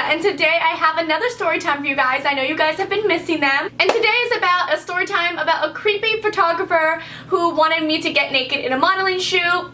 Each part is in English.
and today I have another story time for you guys. I know you guys have been missing them. And today is about a story time about a creepy photographer who wanted me to get naked in a modeling shoot.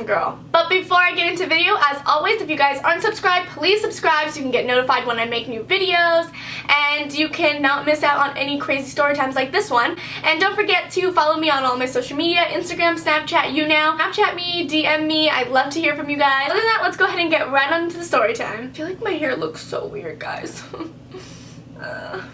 Girl. But before I get into the video, as always, if you guys aren't subscribed, please subscribe so you can get notified when I make new videos and you can not miss out on any crazy story times like this one. And don't forget to follow me on all my social media, Instagram, Snapchat, Snapchat me, DM me. I'd love to hear from you guys. Other than that, let's go ahead and get right on into the story time. I feel like my hair looks so weird, guys.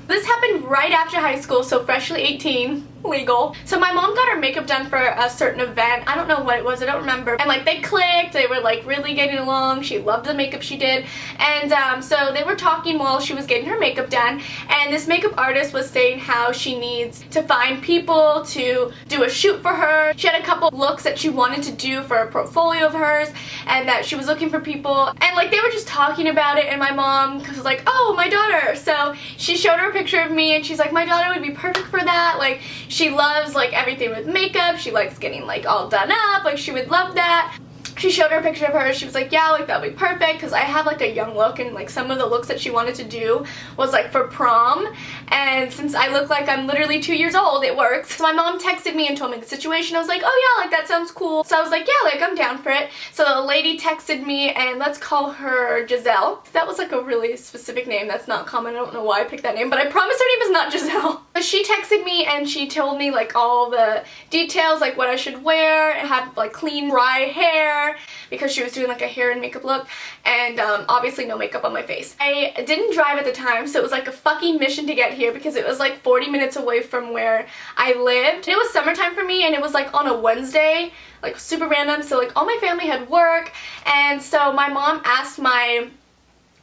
This happened right after high school, so freshly 18, legal. So my mom got her makeup done for a certain event. I don't know what it was, I don't remember. And like they clicked, they were like really getting along. She loved the makeup she did. And so they were talking while she was getting her makeup done. And this makeup artist was saying how she needs to find people to do a shoot for her. She had a couple looks that she wanted to do for a portfolio of hers and that she was looking for people. And like they were just talking about it and my mom was like, oh, my daughter. So she showed her a picture of me and she's like, my daughter would be perfect for that. Like she loves like everything with makeup. She likes getting like all done up. Like she would love that. She showed her a picture of her. She was like, yeah, like that would be perfect because I have like a young look and like some of the looks that she wanted to do was like for prom. And since I look like I'm literally 2 years old, it works. So my mom texted me and told me the situation. I was like, oh yeah, like that sounds cool. So I was like, yeah, like I'm down for it. So the lady texted me and let's call her Giselle. That was like a really specific name. That's not common. I don't know why I picked that name, but I promise her name is not Giselle. But she texted me and she told me like all the details, like what I should wear and have like clean, dry hair, because she was doing like a hair and makeup look, and obviously no makeup on my face. I didn't drive at the time, so it was like a fucking mission to get here because it was like 40 minutes away from where I lived. It was summertime for me and it was like on a Wednesday, like super random, so like all my family had work, and so my mom asked my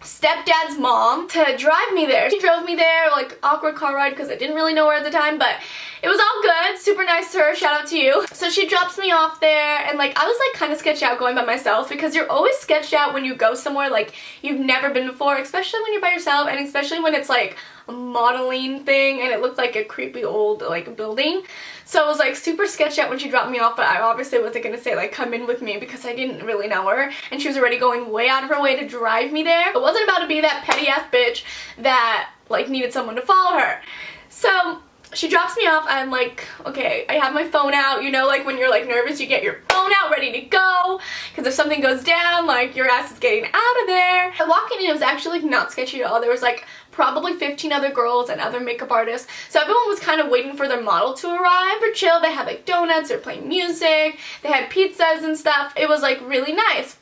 stepdad's mom to drive me there. She drove me there, like awkward car ride because I didn't really know her at the time, but it was all good. Super nice to her. Shout out to you. So she drops me off there and like I was like kind of sketched out going by myself because you're always sketched out when you go somewhere like you've never been before, especially when you're by yourself and especially when it's like a modeling thing and it looked like a creepy old like building. So I was like super sketched out when she dropped me off, but I obviously wasn't gonna say like come in with me because I didn't really know her and she was already going way out of her way to drive me there. I wasn't about to be that petty ass bitch that like needed someone to follow her. So she drops me off. I'm like, okay, I have my phone out, you know, like when you're like nervous you get your phone out ready to go because if something goes down like your ass is getting out of there. I walk in and it was actually like not sketchy at all. There was like probably 15 other girls and other makeup artists, so everyone was kind of waiting for their model to arrive. For chill, they had like donuts, they're playing music, they had pizzas and stuff. It was like really nice.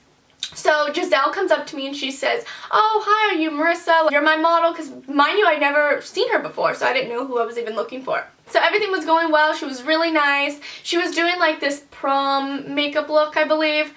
So Giselle comes up to me and she says, oh, hi, are you Marissa? You're my model, because mind you, I'd never seen her before, so I didn't know who I was even looking for. So everything was going well. She was really nice. She was doing like this prom makeup look, I believe.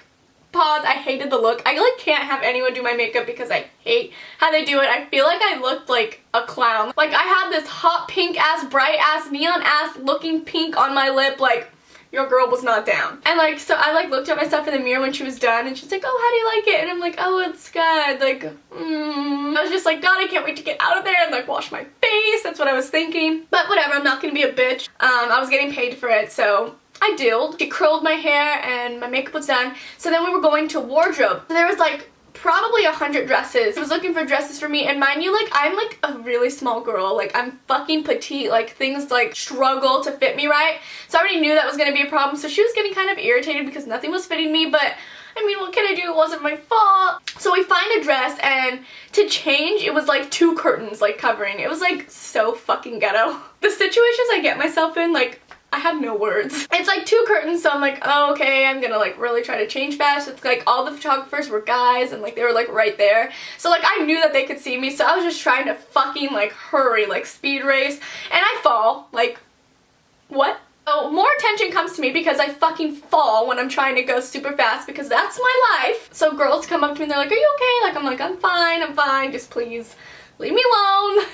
Pause, I hated the look. I like can't have anyone do my makeup because I hate how they do it. I feel like I looked like a clown. Like I had this hot pink ass, bright ass, neon ass looking pink on my lip, like your girl was not down. And like, so I like looked at myself in the mirror when she was done and she's like, oh, how do you like it? And I'm like, oh, it's good. Like, I was just like, God, I can't wait to get out of there and like wash my face. That's what I was thinking. But whatever, I'm not gonna be a bitch. I was getting paid for it, so I did. She curled my hair and my makeup was done. So then we were going to wardrobe. So there was like probably 100 dresses. I was looking for dresses for me, and mind you, like I'm like a really small girl. Like I'm fucking petite. Like things like struggle to fit me right. So I already knew that was gonna be a problem. So she was getting kind of irritated because nothing was fitting me, but I mean, what can I do? It wasn't my fault. So we find a dress, and to change, it was like 2 curtains like covering. It was like so fucking ghetto. The situations I get myself in, like I have no words. It's like 2 curtains, so I'm like, oh, okay, I'm gonna like really try to change fast. It's like all the photographers were guys and like they were like right there. So like I knew that they could see me, so I was just trying to fucking like hurry, like speed race, and I fall. Like, what? So more attention comes to me because I fucking fall when I'm trying to go super fast because that's my life. So girls come up to me and they're like, are you okay? Like I'm like, I'm fine, just please leave me alone.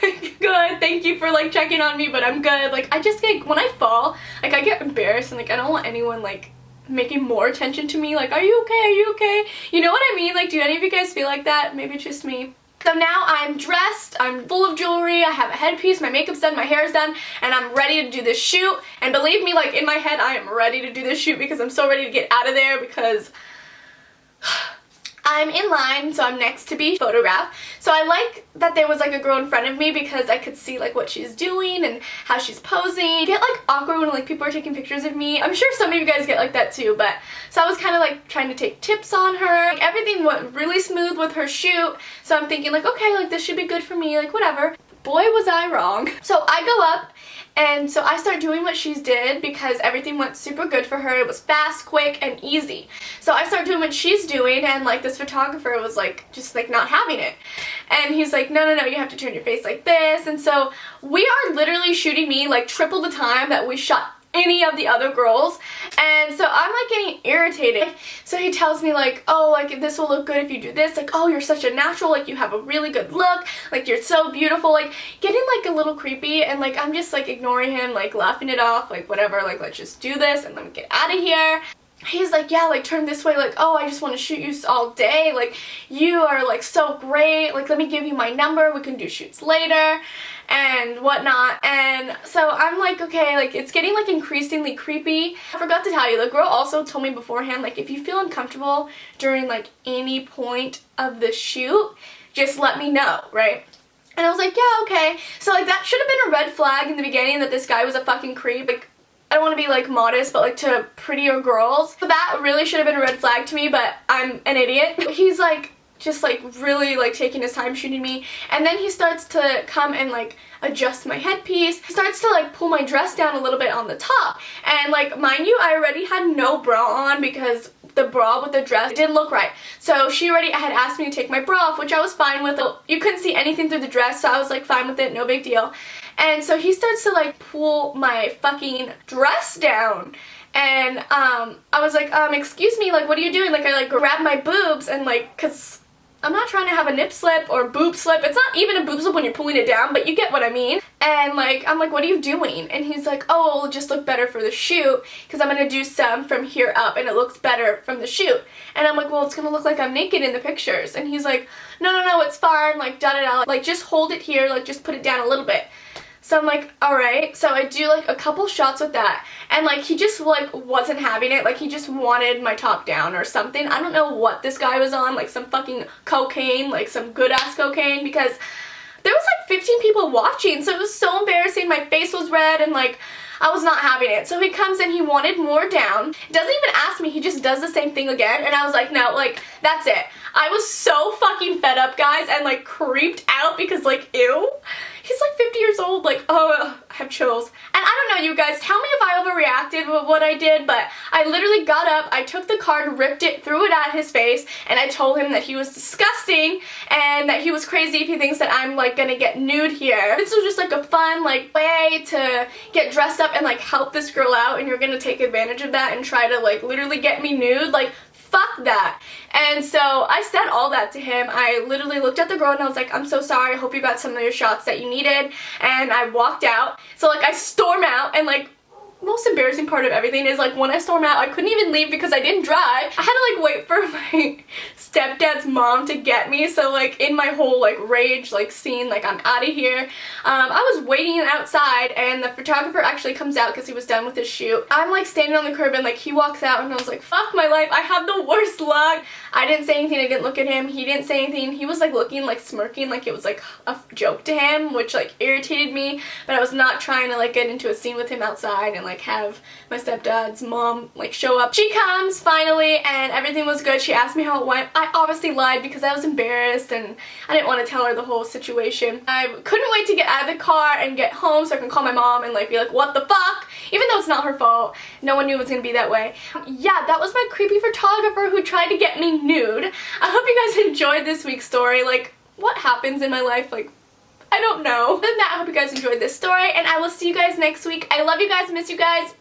Good, thank you for like checking on me, but I'm good. Like I just get, when I fall, like I get embarrassed and like I don't want anyone like making more attention to me. Like, are you okay? Are you okay? You know what I mean? Like, do any of you guys feel like that? Maybe it's just me. So now I'm dressed, I'm full of jewelry, I have a headpiece, my makeup's done, my hair's done, and I'm ready to do this shoot. And believe me, like in my head, I am ready to do this shoot because I'm so ready to get out of there because I'm in line, so I'm next to be photographed. So I like that there was like a girl in front of me because I could see like what she's doing and how she's posing. I get like awkward when like people are taking pictures of me. I'm sure some of you guys get like that too, but so I was kind of like trying to take tips on her. Like, everything went really smooth with her shoot, so I'm thinking like, okay, like this should be good for me, like whatever. Boy, was I wrong. So I go up, and so I start doing what she did because everything went super good for her. It was fast, quick, and easy. So I start doing what she's doing, and like this photographer was like just like not having it. And he's like, no, you have to turn your face like this. And so we are literally shooting me like triple the time that we shot any of the other girls, and so I'm like getting irritated. So he tells me like, oh, like this will look good if you do this, like, oh, you're such a natural, like you have a really good look, like you're so beautiful, like getting like a little creepy. And like I'm just like ignoring him, like laughing it off, like whatever, like let's just do this and let me get out of here. He's like, yeah, like turn this way, like, oh, I just want to shoot you all day, like you are like so great, like let me give you my number, we can do shoots later and whatnot. And so I'm like, okay, like it's getting like increasingly creepy. I forgot to tell you, the girl also told me beforehand, like if you feel uncomfortable during like any point of the shoot, just let me know, right? And I was like, yeah, okay. So like that should have been a red flag in the beginning, that this guy was a fucking creep. Like I don't want to be like modest, but like to prettier girls. So that really should have been a red flag to me, but I'm an idiot. He's like just like really like taking his time shooting me, and then he starts to come and like adjust my headpiece. He starts to like pull my dress down a little bit on the top, and like mind you, I already had no bra on because the bra with the dress didn't look right. So she already had asked me to take my bra off, which I was fine with. You couldn't see anything through the dress, so I was like fine with it, no big deal. And so he starts to like pull my fucking dress down. And I was like, excuse me, like what are you doing? Like I like grabbed my boobs and like, cause I'm not trying to have a nip slip or boob slip. It's not even a boob slip when you're pulling it down, but you get what I mean. And like, I'm like, what are you doing? And he's like, oh, it'll just look better for the shoot because I'm gonna do some from here up and it looks better from the shoot. And I'm like, well, it's gonna look like I'm naked in the pictures. And he's like, no, it's fine, like da-da-da, like just hold it here, like just put it down a little bit. So I'm like, alright. So I do like a couple shots with that, and like he just like wasn't having it. Like he just wanted my top down or something. I don't know what this guy was on, like some fucking cocaine, like some good ass cocaine, because there was like 15 people watching, so it was so embarrassing. My face was red and like I was not having it. So he comes and he wanted more down. Doesn't even ask me, he just does the same thing again, and I was like, no, like that's it. I was so fucking fed up, guys, and like creeped out because like, ew. He's like 50 years old, like, oh, I have chills. And I don't know, you guys, tell me if I overreacted with what I did, but I literally got up, I took the card, ripped it, threw it at his face, and I told him that he was disgusting and that he was crazy if he thinks that I'm like gonna get nude here. This was just like a fun like way to get dressed up and like help this girl out, and you're gonna take advantage of that and try to like literally get me nude. Like, fuck that. And so I said all that to him. I literally looked at the girl and I was like, I'm so sorry, I hope you got some of your shots that you needed. And I walked out. So like I storm out, and like most embarrassing part of everything is like when I storm out, I couldn't even leave because I didn't drive. I had to like wait for my stepdad's mom to get me. So like in my whole like rage like scene, like I'm out of here, I was waiting outside, and the photographer actually comes out because he was done with his shoot. I'm like standing on the curb, and like he walks out, and I was like, fuck my life, I have the worst luck. I didn't say anything, I didn't look at him, he didn't say anything. He was like looking like smirking like it was like a joke to him, which like irritated me, but I was not trying to like get into a scene with him outside and like have my stepdad's mom like show up. She comes finally, and everything was good. She asked me how it went. I obviously lied because I was embarrassed and I didn't want to tell her the whole situation. I couldn't wait to get out of the car and get home so I can call my mom and like be like, what the fuck? Even though it's not her fault. No one knew it was gonna be that way. Yeah, that was my creepy photographer who tried to get me nude. I hope you guys enjoyed this week's story. Like, what happens in my life? Like, I don't know. Other than that, I hope you guys enjoyed this story, and I will see you guys next week. I love you guys, miss you guys.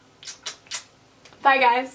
Bye, guys.